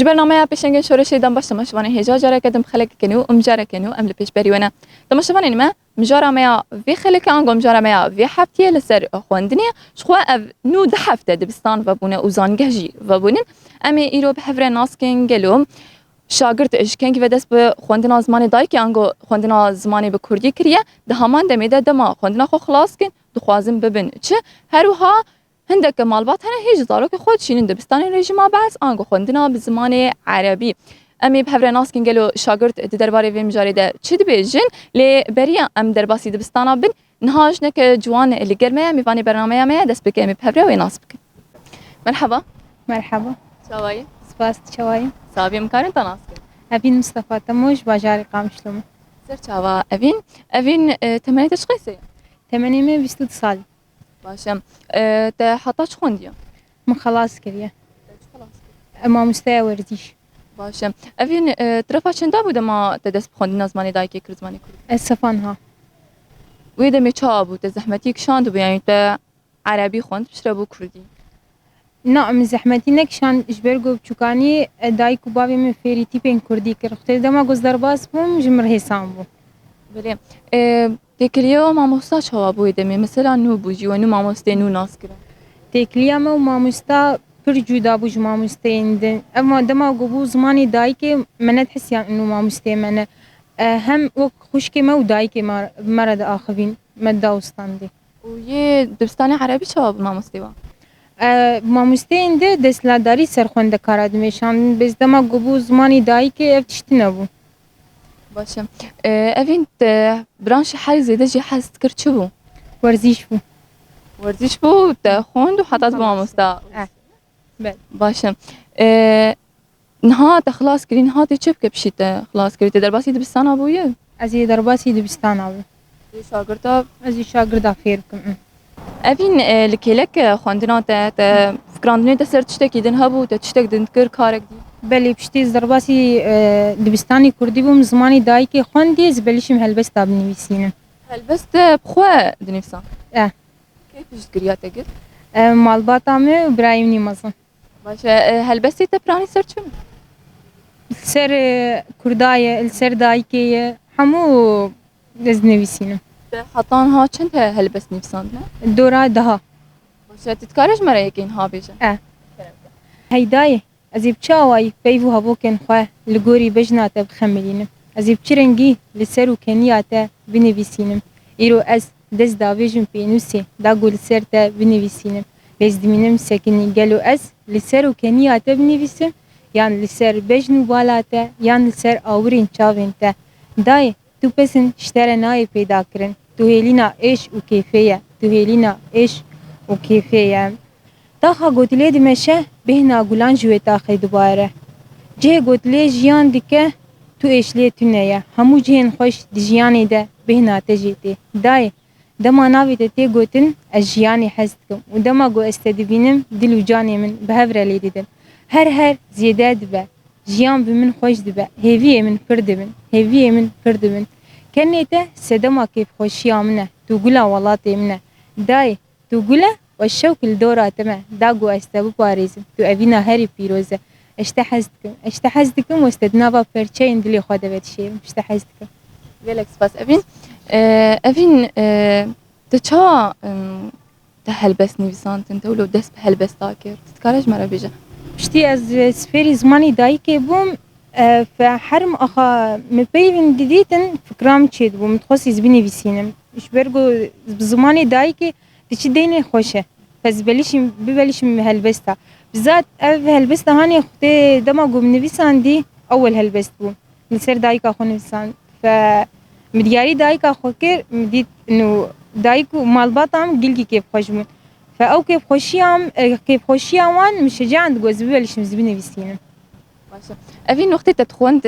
برنامه پیشنگ شورش ایدان باشه مشوانه هجا جاره کدم خلق کنیو امجاره کنیو امل پیش بریونه تماشوانه نما مجاره میا وی خلق آنگو مجاره میا وی حبتیه لسر خواندنی شخوا نو ده هفته دبستان و بونه اوزانگهجی و بونین امی ایرو به حفره ناسکن گلوم شاگرد اشکنگ و دست به خواندن زمانی دای که آنگو خواندن زمانی به کردی کریه ده همان دمیده دما خواندن خو خلاص کن دخوازم ببین چه هروها هندك مالبات هنا هيج زارو که خود شینن دبستان رژیما بس آنگو خوندنا به زمان عربی امی به هفره ناس کنگلو شاگرد درباره وی مجاری ده چی دبیجن لی بریا ام درباسی دبستانا بن نهاج نک جوان اللي گرمه میوانی برنامه ما دست بکه می به هفره و ناس بکن مرحبا مرحبا شوایی سپاس شوایی صابی مکارن تناس کن أبين مصطفى تموج باجاري قامشلوم سر شوا اوین تمنیت چقیسه 820 سال باشم ته حتاش خوندیا من خلاص كريه ما مستوى ورديش باشم اوین طرفا چندا بوده ما تدس بخوندن زمانی دای که کرد زمانی کرد السفنها ويدا ميتشا بود زحمتيك شاند يعني تا عربي خوند بشربو كردي نعم زحمتي نكشان جبرجو بچوكاني دايكو بابي من فيريتي بين كردي كرختي دما گزدر باس بوم جمر حسام بو بله تكليو ما مستا شوا بويدا مثلا نو بوجي ونو ما مستا نو ناس كره تكليا ما مستا پر جدا بوج ما مستيندن اما دما گبو زماني دايكي من تحس يعني انه ما مستيمنه هم وك خوشكي ما ودايكي مرض اخرين مدا وستاندي ويه دبستاني عربي شوا ما مستوا مامۆستاینده دەستلاداری سەرخۆندە کارا دمێشان بێز دەما گوبوو زمانی دایکێ ئەف تشت نەبوو باشە ئەڤین برانشی حەری زێدەجی حەست کرد چ بوو وەرزیش بوو وەرزش بوو خوند و حتات بۆ مامۆستا باشە نها تخلاص کردی نها تێ چ بکە پشیتە خلاص کردی دەرباسی دبستانە بوویە ئەزی دەرباسی دبستانە بوو شاگردا ئەزی شاگردا فێر بکەم ئەڤین لە کێلەک خوێندنا te fikrandinê te ser tiştekî din hebû te tiştek din kir karek dî belê piştî derbasî dibistanê Kurdî bûm zimanî dayîkê xwendî ez belîşim helbesta binivîsînim helbest te bixwe dinivîsan kê piştgiriya te kir malbata me İbrahim Nîmazan baş helbestê te piranî ser çi ser Kurdaye li ser dayîkê ye hemû ez dinivîsînim te hetan ha çend he helbest nivîsandine dora daha baş tu dikare ji me re yekê niha bêje هەیدایە ئەزی بچاوایی پێی و هەبووکن خوا لە گۆری بەژناتە بخەمەلینم ئەزی بچرەنگی لەسەر و کەنیاتە بنویسینم ئیرۆ ئەس دەست داوێژم پێنووسێ داگو لەسەر تە بنویسینم لێز دمینم سەکنی گەل و ئەس لەسەر و کەنیاتە بنویسم یان لەسەر بەژن و بالاتە یان لەسەر ئاورین چاوێن تە دایە تو پسن شتەرە نایە پێداکردن تو هێلینا ئێش و کێفەیە تو هێلینا ئێش و کێفەیە تاخا گوتلê dimeşe bêhna gulan ji wê taxê dibare. Cihê gotilê jiyan dike tu êşliyê tune ye. Hemû cihên xweş di jiyanê de bêhna te jê tê. Dayê dema navê te tê gotin ez jiyanê hez dikim û dema got ez te dibînim dil û canê min bi hev re lê didin. Her zêde dibe. Jiyan bi min xweş dibe. Hêviyê min pir dibin. Hêviyê min pir dibin. Kenê te sedema kêfxweşiya min e. Tu gula welatê min e. Dayê tu gule والشوك الدورة تمام داغو استبو باريزم تو أبينا هاري بيروزة اشتحزتكم واستدنابا فرشين دلي خواده بتشير اشتحزتكم بالك سباس أبين تشا تهلبس نيفسان تنتولو دس بهلبس تاكر تتكارج مرة بيجا شتي از سفيري زماني دايكي بوم فحرم أخا مبيفن ديديتن فكرام تشيد ومتخصص بنفسينم إيش برجو بزماني دايكي تشي ديني خوشة ببلشم هالبستا بالذات هالبستا هاني أختي دماغو بنفسان دي أول هالبست بو نصير دايكا خو نفسان ف مدياري دايكا خو كير مديت إنه دايكو مال بطعم قلقي كيف خوشمون فأو كيف خوشيام وان مشجع عند جوز ببلشم بنفسينم باشه اوین نقطه تدخوند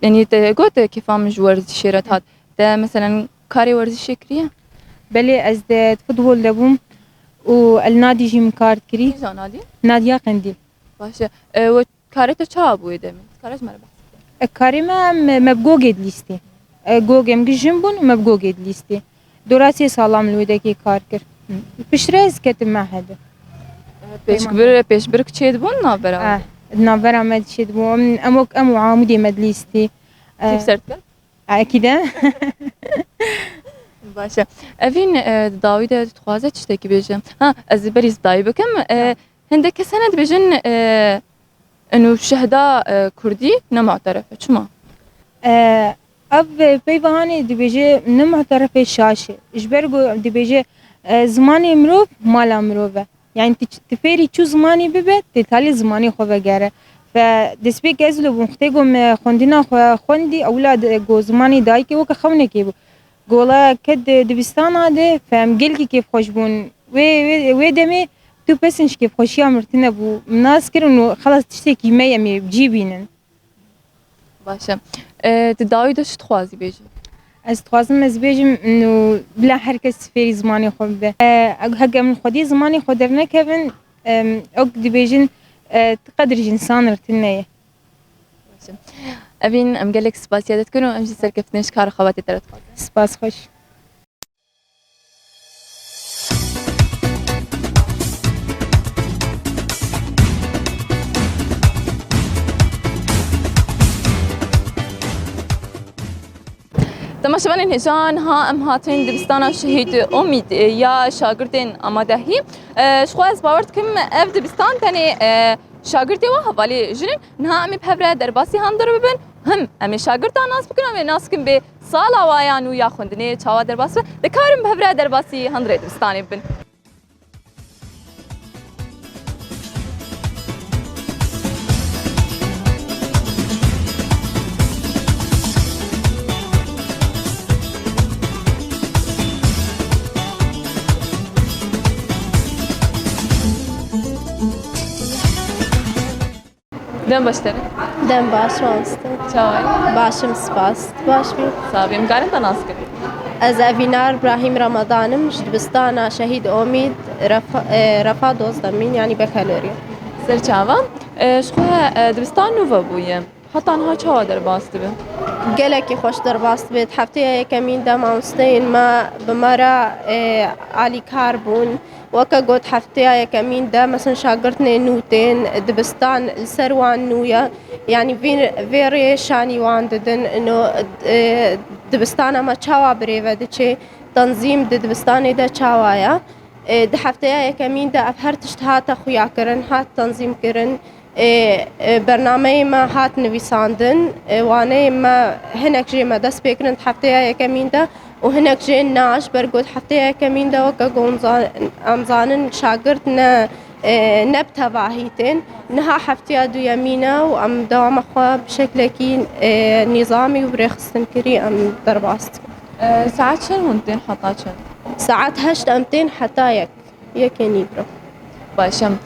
يعني تقول كيف عم ورزشي هاد ده مثلا كاري ورزشي كريه بلي از فوتبول دبوم والنادي جيم كارت كري كيف نادي ناديا قنديل باشه و كارته چا بوده من كارج مره بس كاري ما مبجوجد ليستي جوجم جيمبون مبجوجد ليستي دراسي سلام لودكي كاركر بشرز كتم معهد پیش بر چید بون نابرا نابرا مد شد بوم اموك امو عامدي مدليستي كيف صرت اكيد باشه اوین داوید تخوازه تشتكي بيجم ها از بريز داي بكم هندك سند بيجن انه شهداء كردي نمعترفه شما اف بيفاني دي بيجي نمعترف الشاشه اجبرغو دي بيجي زماني مروف مالا مروفه يعني تفيري شو زماني ببت تتالي زماني خو بگره فدسبيك ازلو بمختيقو خوندينا خوندي اولاد جو زماني دايكي وكا خونه كيبو قولا كد دبستان هذا فهم قلقي كيف خوش بون وي دمي تو بسنش كيف خوشيا مرتنا بو ناس كر انه خلاص تشتكي ما يمي بجيبينن باشه تداوي دش تخوازي بيجي از خوازم از بيجم انه بلا هركس فيري زماني خو به هكا من خدي زماني خو درنا كفن اوك دي بيجن تقدر انسان رتنيه اوین ام گلک سپاسیادت کنم ام جی سرکفتنش کار خواتي ترت سپاس خوش تماشاوان هجان ها ام هاتین دبستان شهید امید یا شاگردین آمادهی شخو از باورد کم اف دبستان تنی شاگردی و حوالی جنین نها امی بهبره درباسی هندر ببین هم امی شاگردان ناس بکنم و ناس کم به سال آوایانو یا خوندنی چاوا درباس دکارم بهبره درباسی هندر دبستانی ببین دم باشتره دم باش راسته چاوی باشم سپاس باش بی صابیم کارن تا ناس کردی از اوینار ابراهیم رمضانم دبستانا شهید امید رفا دوزدمین يعني بكالوريا سر چاوا شخو دبستان نووا بویم حتی آنها چاوا درباس دبه گلکی خوش درباست بید هفته یکمین دم آمستین ما بمرا علی کار بون وكا قد هفته يكمين ده مثلا شاگردني نوتين دبستان السروان نويا يعني فيري شاني وان ددن انه دبستان ما چاوا بريفه دچه تنظيم دبستان ده چاوايا ده هفته يكمين ده افهر تشتهات خويا كرن هات تنظيم كرن برنامه ما هات نویساندن وانه ما هناك جي ما دست بكرن هفته يكمين ده وهناك جي ناش برقود هفته يكمين ده وكا امزانن شاگرد نبتباهيتين نها هفته دو يمينه وام دوام خوا بشكلكي نظامي وبريخستن كري ام درباست ساعات شن هونتين حتا شن ساعات هشت امتين حتى يكني برو باشم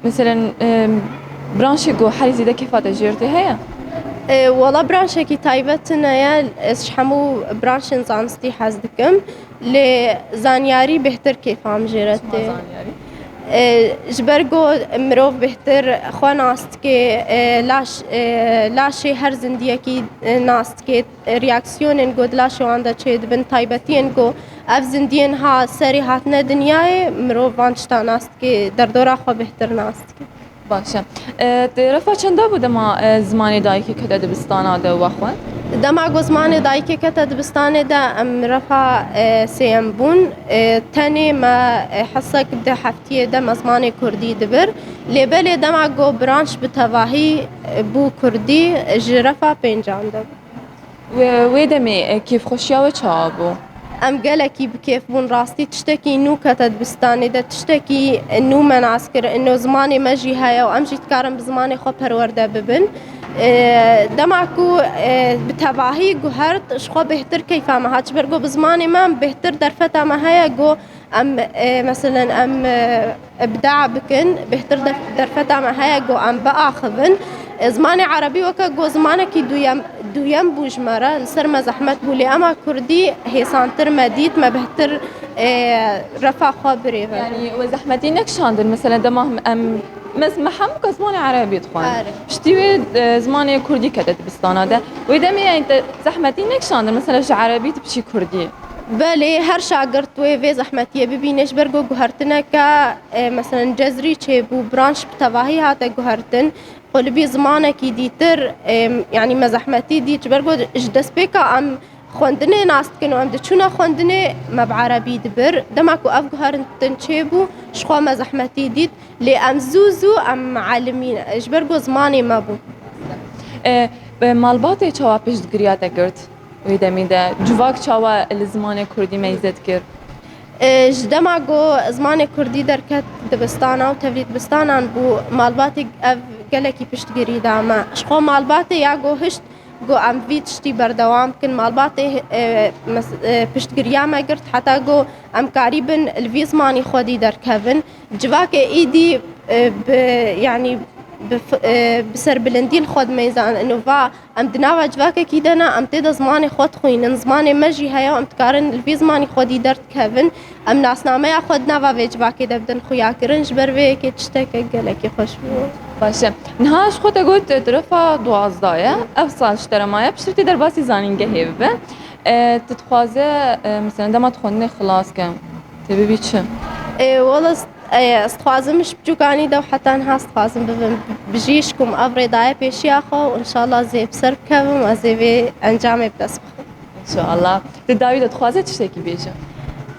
مثلا برانشي جو حريزي ده كيف تجرتي هي والله برانشكي تايبتنا يا شحمو برانش زانستي حزدكم لزانياري بهتر كيف عم جرتي جبرگو مروف بهتر خو ناست که لاشی هر زندگی کی ناست که ریاکسیون گود لاشو آندا چید بن تایبتین کو اف زندگین ها سری هاتنه دنیای مروف وانشتا ناست که در دورا خو بهتر ناست که باشه رفا چنده بوده ما زمانی دایی که کده دبستان آده و خوان؟ دما گزمانی دایی که کتا دبستانه دا ام رفا سیم بون تانی ما حسک بده هفتیه دا مزمان کردی دبر لیبل دما گو برانش بتواهی بو کردی جرفا پنجان دب ويدمي كيف خشيا وشابو ام گلکی بکیف بون راستی تشتکی نو کتا دبستانه دا تشتکی نو من عسكر انه زمانی مجی هیا و ام جیت کارم بزمانی خو پرورده ببن دمعكو بتبعهي جوهرت شخو بهتر كيف ما هاتش برجو بزماني ما بهتر درفتا ما هيا جو ام مثلا ام ابداع بكن بهتر درفتا ما هيا جو ام بقى خبن زماني عربي وكا جو زمانك دويم بوجمرة لسر ما زحمت بولي اما كردي هي سانتر مديد ما بهتر رفع خبري يعني وزحمتي نكشاندر مثلا دمهم ام محم كزمان عربي تخوان بشتي زمان كردي كده بستانا ده ويدمي يعني انت زحمتي نكشاندر مثلا ش عربي تبشي كردي بله هر شاگرد توی وی زحمتیه ببینش برگو گوهرتنه که مثلا جزری چه بو برانش بتواهی هاته گوهرتن قلبی زمانه کی دیتر يعني مزحمتي ديت برگو جدس بيكا ام خوندنه ناست کنو ام دچونا خوندنه ما بعربي دبر دماكو اف گوهرتن چه بو شخوا مزحمتي ديت لي ام زوزو ام معلمين اجبرگو زماني ما بو مالباتي چاوا پشت گریاته کرد ويدمي ده جواك چاوا الزمان كردي ميزت كر جدما جو زمان كردي دركت دبستانا و تفريد دبستانا بو مالباتي اف گلكي پشت گري داما شخو مالباتي يا جو هشت جو ام فيتشتي بردوام كن مالباتي پشت گريا ما قرت حتى جو ام قريبن الفي زماني خودي دركبن جواك ايدي يعني بسر بلندين خود ميزان انه فا ام دناوا جواك كيدنا ام تدا زماني خود خوين زماني مجي هيا ام تكارن الفي زماني خودي درت كيفن ام ناسنامه خود نوا في جواك دبدن خويا كرنج بروي كي تشتك گلكي خوش بو باشه نهاش خود قلت درفا 12 افصل اشترى معايا بشرتي درباسي زانينجه هيبه تتخوازه مثلا دما تخوني خلاص كم تبي بيتش والله استخوازمش بجوكاني دو حتى انها استخوازم بجيشكم افري دايا بيشي اخو وان شاء الله زي بسر بكم وزي بي انجامي بدس بخو ان شاء الله تداوي تتخوازه تشتكي بيجا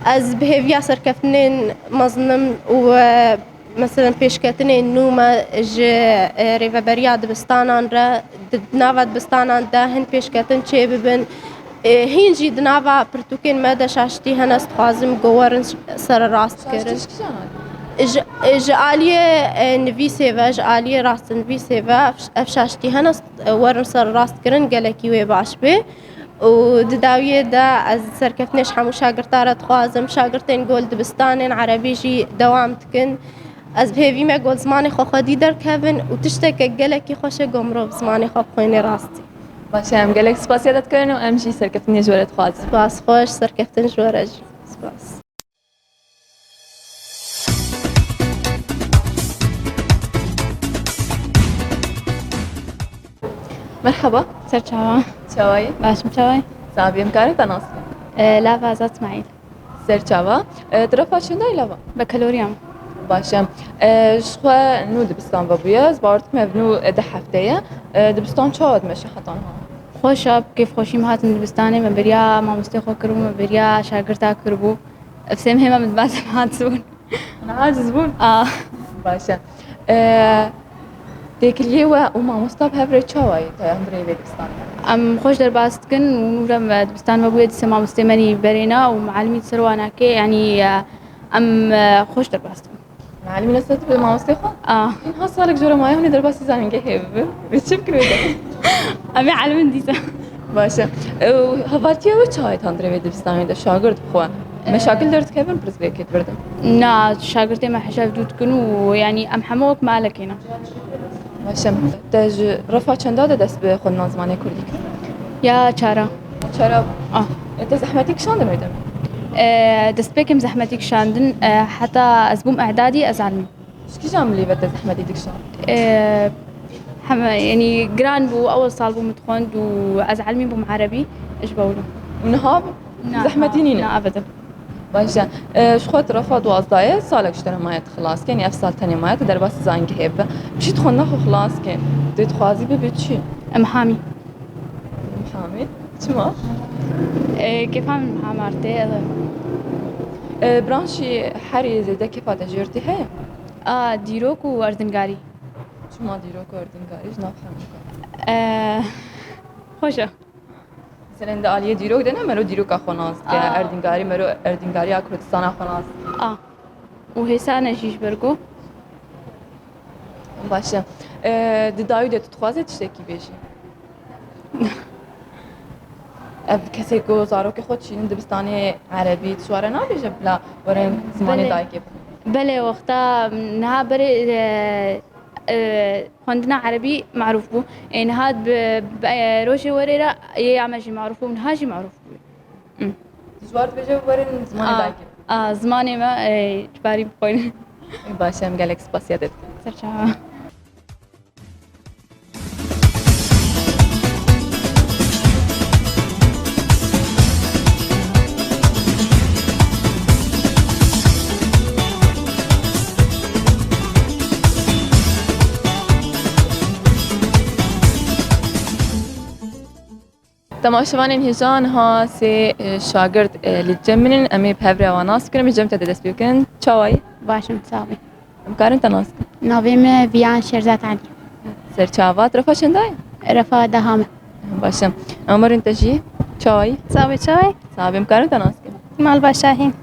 از بهيفيا سركفتنين مظلم و مثلا پیشکتنین نوما ج ریوبریا دبستانان را دناوا دبستانان ده هن پیشکتن چه ببن هینجی دناوا پرتوکین مده شاشتی هن استخوازم گوارن سر راست کرد جعالیه نویسه و جعالیه راست نویسه و افشاشتی هن ورن سر راست کرن گلکی و باش به و دداویه ده از سرکفتنش همو شاگرتارت خوازم شاگرتین گل دبستانین عربی جی دوام تکن از بهوی ما گل زمانی خو خودی در کهون و تشتک گلکی خوش گمرو زمانی خو خوینی راستی باشه ام گلک سپاس یادت کردن و ام جی سرکفتنی جورت خواهد سپاس خوش سرکفتن جورج سپاس مرحبا سرچاوا چاوایی باش مچاوای صابیم کاری تناسی لا فازات اسماعيل سر چاوا درفا چنده ایلاوا بكالوريوم باشه شخوا نو دبستان بابویا زبارت مبنو ده هفته دبستان چاود مشه خطان ها خوش اب كيف خوشيم هاتن دبستاني ما بريا ما مستخو كربو ما بريا شاگرتا كربو افسم هما متباسم هاتسون انا عاجز بون باشه تكليه وما مستاب هفري چاوي تا اندري دبستان ام خوش در باستكن ونورم دبستان بابويا دسما مستمني برينا ومعلمي تسروانا كي يعني ام خوش در باستكن معلمي نسيت بالماوستيخو إنها صارك جورا معي هوني دربا سيزان جهيب بتشوف كده أبي علم ديسا باشه وهفاتيا وچاي تاندري في دبستان ده شاگرد بخوا مشاكل درت كيفن برز بيكيت بردم نا شاگردي ما حشاف دود كنو يعني ام حموك مالك هنا باشه تاج رفع چنده ده دست به خود نازمانه کردی يا چارا چرا انت زحمتك شان دميدم دست بكم زحمتك شاندن حتى أزبوم إعدادي أزعلني. شكي جاملي بدأ زحمتك شان؟ يعني جران بو أول صال بو متخوند وأزعلني بو عربي إيش بقوله؟ ونهاب زحمتيني لا أبدا. باشه شخوت رفض وازدايه سالك اشترى مايت خلاص كان يفصل تاني مايت درباس زانج هيبه مشي تخون ناخو خلاص كان تتخوازي ببيتشي محامي. جميل. شما؟ كيف عم عمارتي؟ برانشي حري زيدا كيف تجرتي هي؟ ديروك وأردنغاري. شما ديروك وردنگاری نافهم. خوشة. مثلا ده آلیه دیروک ده نه مرو دیروک آخوناست که اردنگاری مرو اردنگاری کردستان آخوناست. وهسا نجيش برگو. باشه. ددایو ده تخوازه تشتکی بیشی. اب کسی کو زارو که خود شیرین دبستانی عربی شواره نبیشه بلا ورن زمانی دایکی. بله وقتا نها بري عندنا عربي معروف بو يعني هاد روشي وريرا يعمل معروف بو نهاجي معروف بو جوار بيجي ورن زمانی دایکی. زماني ما جباري بخوين. باشه ام گالکس پاسیادت. سرچا. تماشاوان هیجان ها سه شاگرد لجمنن امی بهبره و ناس کنم جمع تدرس بیکن چای باشم صافي مکارن تناس نویم بیان شرزات علی سر چاوات رفا چندای رفا دهامه باشم عمر تجی چای صافي چای صاحب مکارن تناس مالبا شاهین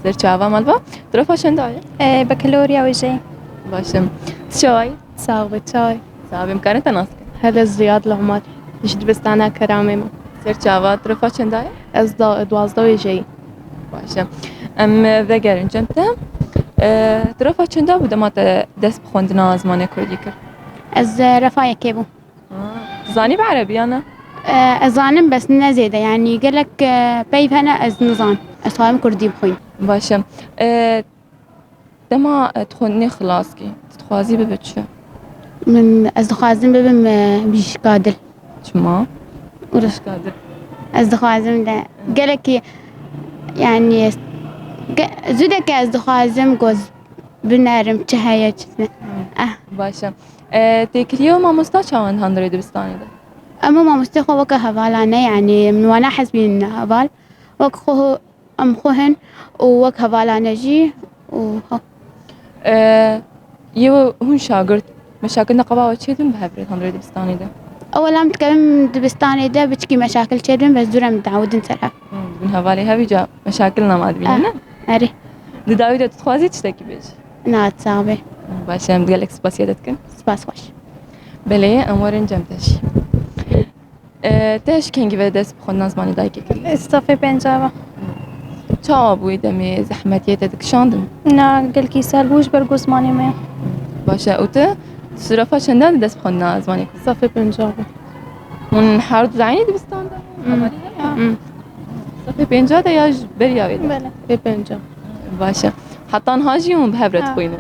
سر چاوا مالبا رفا چندای بكالوريا وجاي باشم چای صاغبة چای صاحب مکارن تناس هذا زياد العمر جد بستانا كرامة سر چاوات رفا چندای از دوازده جاي باشم ام وگرن جمتم رفا چندا بوده ما دست بخوندنا زمان کردی کرد از رفا یکیبو زانی بعربی انا ازانم بس نزيده يعني قالك بيف هنا از نظام اصحاب كردي بخوين باشم دما تخوني خلاص كي تتخوازي ببتشو من از خازم ببم بيش قادر شما ولا مش قادر از خازم ده قالك يعني زودك از خازم جوز بنارم تهاية جسنا باشم تكريو ما مستا چاوان هندري دبستاني ده اما ما مستخو وكا هفالانا يعني من وانا حسبين هفال وكخو ام خوهن ووك هفالانا جي وها يو هون شاگرد مشاكل نقبا وچيدن بهبرد هندري دبستاني ده اولا متكلم دبستاني ده بتشكي مشاكل شدن بس دورا متعودين سرها من هفالي هاوي جا مشاكلنا ما ادبينا اري دداوي ده تتخوازي تشتكي بيش نات صعبة باشم بقالك سباسيادتكن سباس خوش بله امورن جمتش تاش كنگی و دست بخوندن زمانی دایکی کلی استافي بنجابا چاوا بوی دمی زحمتیت دکشاندن نا قال كي سالبوش برقص ماني ما باشه اوته صرفا چندان دست بخوندن زمانی کلی صافي بنجابة من حارت زعینی دبستان ده صفحه 50 ده یا بریا وید بله في بنجا باشه حتی هاجیون بهبرت خوینه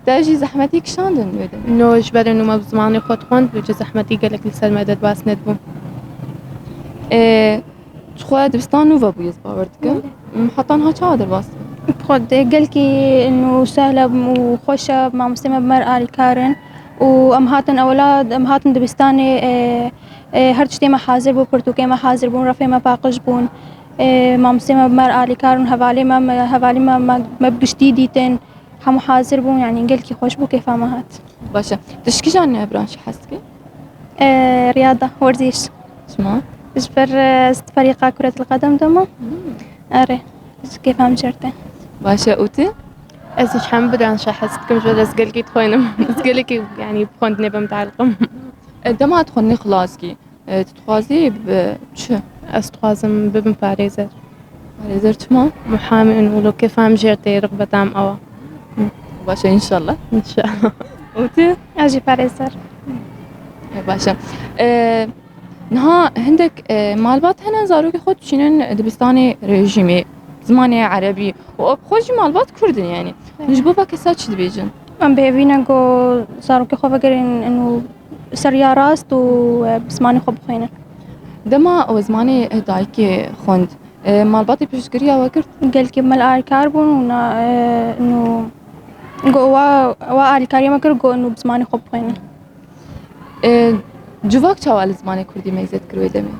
تاجی زحمتی کشاندن ویدم انه جبر انه ما بزماني خود خوند بجي زحمتي قالك لسه المدد باس ندبو شخواه دبستان نوفا بویز باورد کن حتی ها چا در باست خد قال كي انه سهله وخوشه مع مسلمه بمرأة الكارن وامهاتن اولاد امهاتن دبستاني هرتشتي ما حاضر بو برتوكي ما حاضر بون رفي ما باقش بون مع مسلمه بمرأة الكارن هفالي ما بقشتي ديتن هم حاضر بون يعني قال كي خوش بو كيف امهات باشه تشكي جان برانش حسكي رياضه ورزيش شما اجبر فريق كرة القدم دمو اري كيف هم جرته باشه اوتي از شحن بدان شحست كم جد از قالكي تخوينم از قالكي يعني بخوند نبا متعلقم دما تخوني خلاص كي تتخوازي بچه از تخوازم ببن باريزر ريزر چما محامي انه لو كيف هم جرتي رغبة عم اوا باشه ان شاء الله ان شاء الله اوتي اجي باريزر باشه نها هندك مالبات هنا زاروك خود شنن دبستاني رژیمی زماني عربي واب خوش مالبات كردن يعني نجبو با كساچ دبيجن ام بهوینا گو زارو که خواه گرین انو سریا راست و بسمانی خوب خوینه دما او زماني دايكي خوند مالباتي بيشكريا وكرت قال كي مال آل كاربون ونا انو گو وا آل كاريا ما كر گو انو بسمانی خوب خوینه جوواك چاوال زمانی کردی میزد کروی دمی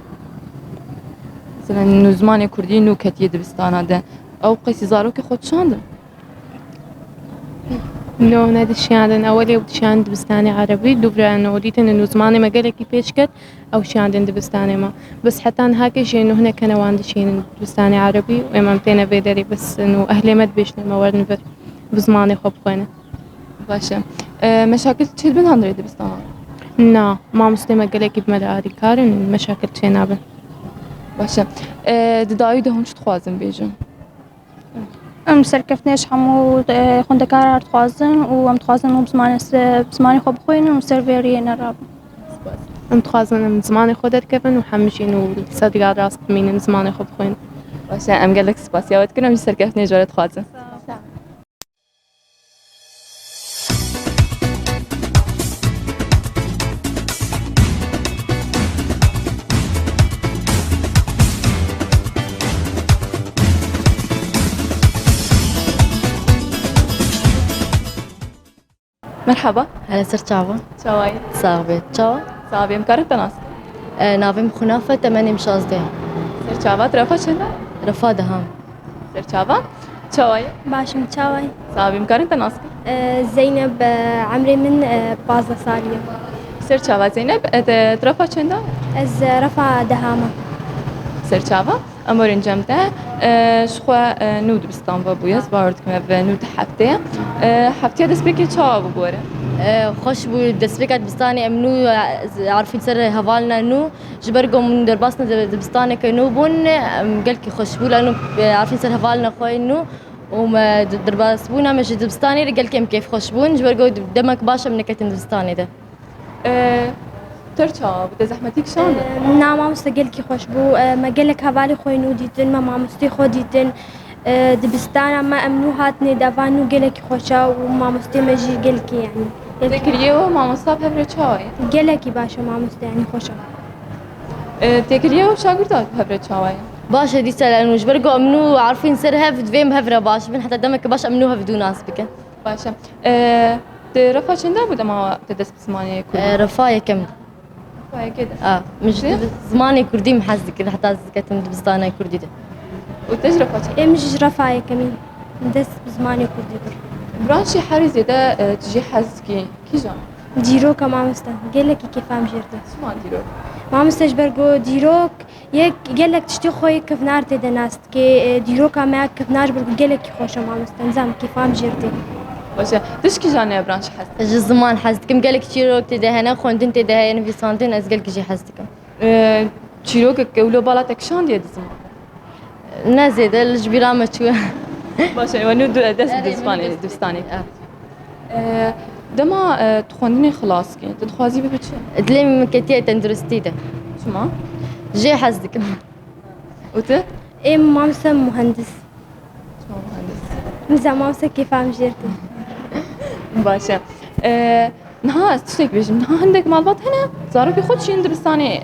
مثلا نو زمانی کردی نو کتیه دبستانا ده او قیسی زارو که خود شاندن نو ندشياندن أولي ودشياند دبستاني عربي دوبرا إنه وديتن إنه زماني ما قالك كيفاش كت أو شياندن دبستاني ما بس حتى هاك شيء إنه هنا كانوا واندشين دبستاني عربي وإمامتنا بيدري بس إنه أهلي ما تبيشنا ما ورن بر بزماني خب خوينا باشه مشاکل چه بین هندری دبستانا نا ما مسلمة قالك بمداري كارن مشاكل شيء نابن باشه ددایی ده هنچ خوازم بیجم ام سرکفتنش همو خوندکار خوازن و ام خوازن و بزمانی خوب خوین و سروری نراب أم تخازن من زماني خودت كيفن وحمشين والصديقة راس مين زماني خب خوين باشه ام گلک سپاسیاوت کنم این سرکفت نجارت خوازم مرحبا هلا سرچاوا چاوای صاحبي تشاوا صابیم کارت ناس نافم خنافة 8 مشازده سر چاوا طرفا چنده رفاده هم سر چاوا چاوای باشم چاوای صابیم کارت ناس زینب عمری من 12 سالیه سر چاوا زینب طرفا چنده از رفع دهامه سر چاوا امورین جمده شخوا نود بستان و بویاس وارد کنه و نود هفته دست بکی چاوا ببوره خوش بو دسبكات بستاني امنو عارفين سر هفالنا نو جبرقو من درباسنا دبستاني كنو بون قالكي خوش بو لانه عارفين سر هفالنا خوي نو وما درباس بونا مش دبستاني قالكي ام كيف خوش بون جبرقو دمك باشا من كتن دبستاني ده تر چاوا بده زحمتیک شانده نه ما مستقل کی خوش بو ما گلک حوالی خوی نو دیدن ما مستی خو دیدن دبستان ما امنو هاتنی دوانو گلک خوشا و ما مستی مجی گلکی یعنی تکریه و ما مصاب هفره چاوای گلکی باشه ما مستی یعنی خوشا تکریه و شاگردات هفره چاوای باشا دي سال لانه جبرقو امنو عارفين سرها في فيم هفرة باش من حتى دمك باش امنوها بدون ناس بك باشه رفا چنده بوده ما تدس بسمانه کردی رفاية كم رفاية كده مش زماني كردي محزي كده حتى كتم دبستاني كردي ده وتج رفا چنده امش رفعه کمی دست بزمانی کردی بر برانشي حري زيادة تجي حزكي كي جان دیروک ما مستا گلکی کفام جرده سمان ديرو ما مستجبرگو دیروک یک گلک تشتی خوی کفنار تده ناست که دیروک ما کفنار برگو گلکی خوشم ما مستنزم کفام جرده باشه تش كي جان برانشي حز زمان حزتكم قالك تشيروك تدهنا خوندن تدهنا في سانتين از قالك جي حزتكم چیروک کولو بالا تکشان دیه دزمان نزيد الجبيرامة شو باشه و نو دست دبستانی دما تخوندنی خلاص کی تخوازی به چه دليم كتير تندرستي ده شما جي حزتكم و ته ام ما مسم مهندس شما مهندس نزم ما مسم کفام جرده باشه نها استشتك بيجي نها عندك معلومات هنا زارو بيخد شي دبستاني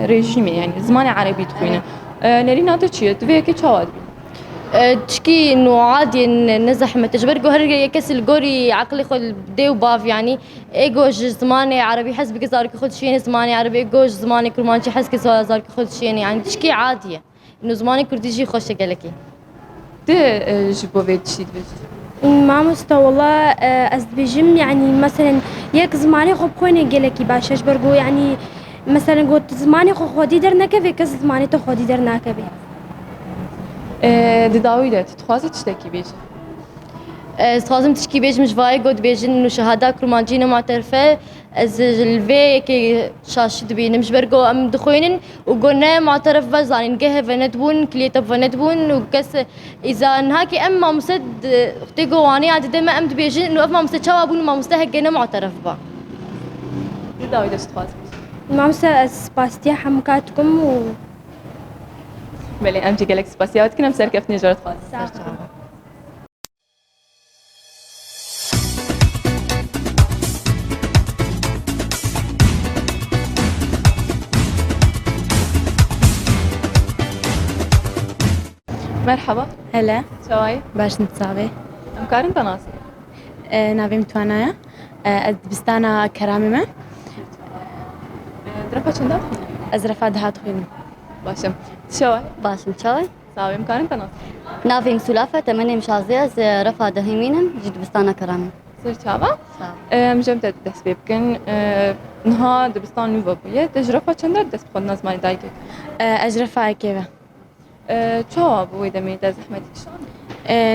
ريجيمي يعني زماني عربي تخوينه نرينا تشي تبي كي تشاود تشكي انه عادي نزح ما تجبرقو هرقا يكسل قوري عقلي خل ديو باف يعني ايجوج زماني عربي حسب زارك خد شي زماني عربي ايجوج زماني كرمانشي حسب زارك خد شي يعني تشكي عادية انه زماني كردي شي خوش قالكي ده جبوفيت شي بيجي ما مستا والله از بجم يعني مثلا يك زماني خب خويني گلکی باشش برگو يعني مثلا قلت زماني خو خودي در نكفي كز زماني تو خودي در نكفي دداوي ده تخوازي تشتكي بيجي لازم تشكي بيج مش فاي قد بيجن انه شهادة كرمانجينا معترفة از الفي كي شاشد بين مش برقو ام دخوينن وقلنا معترف بس يعني نجه فندبون كليتا فندبون وكس اذا نهاكي ام ما مسد اختيقو واني عاد دائما ام بيجن انه اف ما مسد شوابون ما مستهجنا معترف با دداوي ده تخوازي ما مستا سباستيا حمكاتكم و بله ام جي گلکس باسيات كنا مسركفني جرت خالص مرحبا هلا شواي باش نتصابي امكارن تناس نافي متوانايا دبستانا كراممة درفا چنده؟ از رفع دهات خوینم. باشم شو باشم چای صاحب امکان تناس نافي مسولافة تمني مشازية از رفع دهيمينم جد بستانا كرامي سر چاوا مجمع دست بيبكن نها دبستان نوفا بويه تجربة چنده دست بخود نظمانی دایگه از رفع کیوه. چاوا بوی دمی دست زحمتی کشان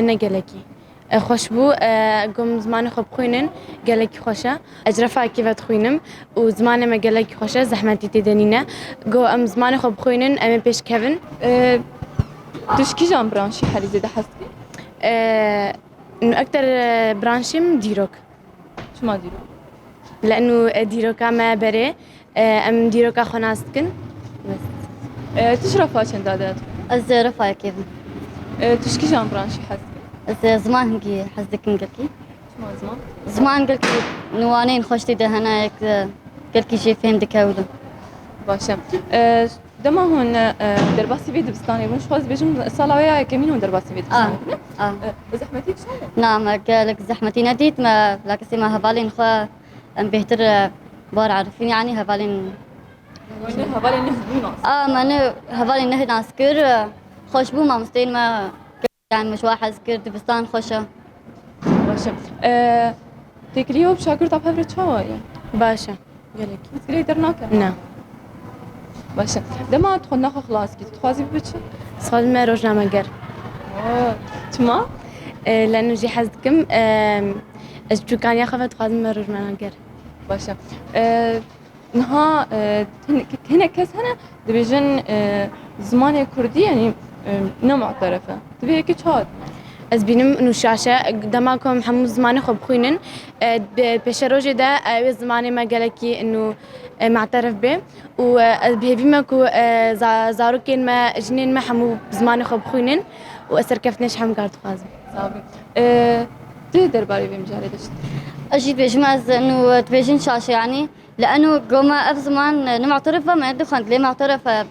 نگلکی. خوش بو گم زمان خوب خوینن گلکی خوشه. از رفع کیوه خوینم و زمان ما گلکی خوشه زحمتی تدنینه. گو ام زمان خوب خوینن ام پیش کهون. تشكي جان برانشي حالي زيادة حسكي إنه أكتر برانشيم ديروك. شو ما ديرو؟ لأنه ديروكا ما بري أم ديروكا خناستكن بس. تشرفها چند دادات؟ از رفع كيف تشكي جان برانشي حسكي از زمان هنگي حزدك نقلكي شو ما زمان؟ زمان قلكي نوانين خوشتي ده هنا قلكي شي فهمتك هودا باشم دما هون درباسي بيد بستاني بون شخص بيجم صلاوية كمين هون درباسي بيد بستاني زحمتيك شو؟ نعم قالك زحمتي نديت ما لكن ما هبالين خوا ام بهتر بار عارفين يعني هبالين هبالي نهدو ناس ما نه هبالين نهد ناسكر خوش بو ما مستين ما يعني مش واحد سكر دبستان خوشة باشم تكريو بشاكر طب هفرت شوايا باشا قالك تكريو درناك؟ نعم باشا دما تدخل ناخذ خلاص كي تتخوازي بتش صاد ما روجنا مقر تما لأنه جي حزكم أجبتو كان ياخذ خاد ما روجنا مقر باشا نها هنا كاس هنا دبيجن زمان كردي يعني نمعترفة تبي هيك تشاد از بینم انو شاشه دماغم همون زمان خوب خوینن پیش روزی ده زمانی ما گلکی انو معترف به و بهیوی ما کو زاروکین ما جنین ما همو زمان خوب خوینن و اثر کفتنش هم کارت خازم. صابي تقدر باري بمجال دشت أجي بيجمع إنه تبيجين شاشة يعني لأنه قوما أف زمان نمعترفة ما دخلت ليه معترفة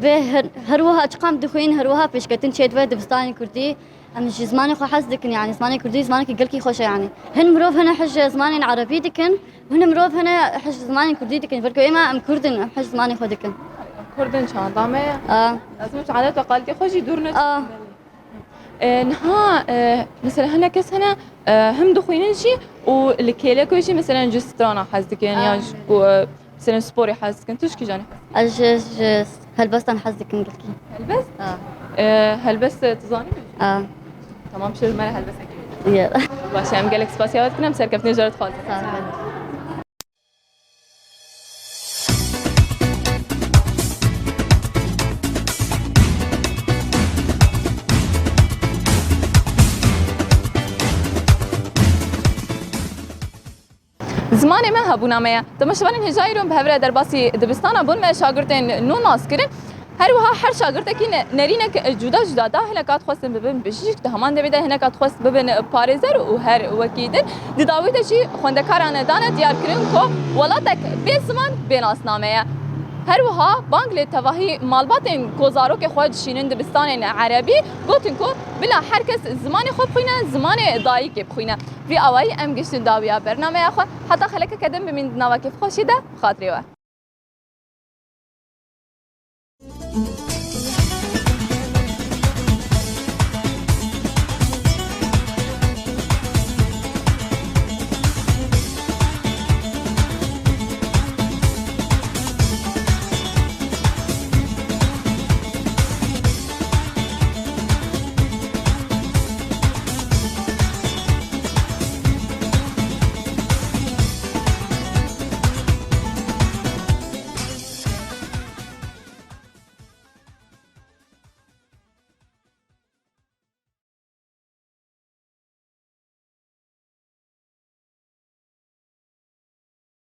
به هروها أشقام دخوين هروها بيش كتن شيء تبى دبستاني كردي أم شي زماني خو حسدك يعني زماني كردي زمانك يقلكي خوشة يعني هن مروف هنا حج زماني عربي دكن وهن مروف هنا حج زماني كردي دكن فرقوا إما أم كردن أم حج زماني خو دكن كردن شان ضامة لازم عادات وقالتي خوشي دورنا نها مثلا هنا كاس هنا هم دخوينين شي والكيلة كل شيء مثلا جسترانا حسدك يعني مثلا سبوري حسدك تشكي جاني أج هلبس أنا حسدك نقلكي هلبس هلبس تظاني تمام شو المال هلبس أكيد يلا باش أم قالك سباسيات كنا مسركبتني جرت خالص زمانی ما هبونا میا تماشاوان هجایرون به هفره درباسی دبستان بون ما شاگردن نو ناس کرن هر وها هر شاگرد کی نرینه جدا جدا ده هنا کات خواستن ببین بشیک ده همان دویده هنا کات خواست ببین پارێزەر و هر وکیدن داویده چی خوندکارانه دانه دیار کرن کو ولاتک به زمان بناسنامه هر وها بانگ لی تواهی مالباتن کوزارو که خود شینند دبستان عربی گوتن کو بلا هر کس زمان خوب خوینه زمان دایی که بخوینه فی اوای ام گشتن داویا برنامه خو حتی خلک کدم بمین نوا که خوشیده خاطری و